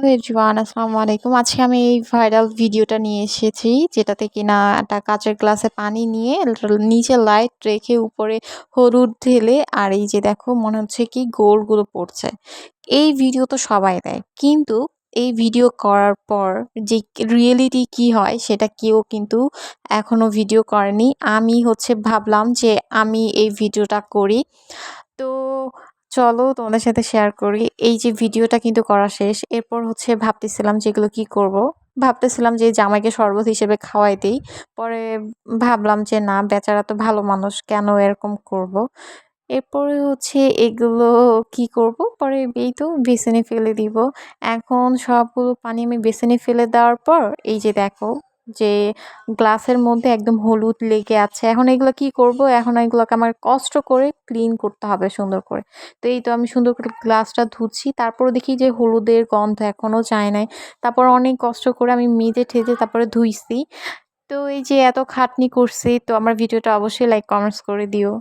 Hello everyone, আসসালামু আলাইকুম। আজকে আমি এই ভাইরাল ভিডিওটা নিয়ে এসেছি, যেটাতে কিনা একটা কাঁচের গ্লাসে পানি নিয়ে নিচে লাইট রেখে উপরে হলুদ ঢেলে আর এই যে দেখো মনে হচ্ছে কি গোলগুলো পড়ছে। এই ভিডিও তো সবাই দেয়, কিন্তু এই ভিডিও করার পর যে রিয়েলিটি কি হয় সেটা কেউ কিন্তু এখনো ভিডিও করেনি। আমি ভাবলাম যে আমি এই ভিডিওটা করি। তো চলো তোমাদের সাথে শেয়ার করি। এই যে ভিডিওটা কিন্তু করা শেষ। এরপর ভাবতেছিলাম যে এগুলো কি করব? ভাবতেছিলাম যে জামাইকে শরবত হিসেবে খাওয়াই দেই। পরে ভাবলাম যে না, বেচারা তো ভালো মানুষ, কেন এরকম করব? এরপরে এগুলো কি করব? পরে এই তো বেসিনে ফেলে দিব। এখন সবগুলো পানি আমি বেসিনে ফেলে দেওয়ার পর এই যে দেখো যে গ্লাসের মধ্যে একদম হলুদ লেগে আছে। এখন এগুলো কি করব? এখন এগুলোকে আমার কষ্ট করে ক্লিন করতে হবে সুন্দর করে। তো এই তো আমি সুন্দর করে গ্লাসটা ধুচ্ছি। তারপরে দেখি যে হলুদের গন্ধ এখনো যায় নাই। তারপর অনেক কষ্ট করে আমি মেজে ঠেজে তারপরে ধুইছি। তো এই যে এত খাটনি করছি, তো আমার ভিডিওটা অবশ্যই লাইক কমেন্টস করে দিও।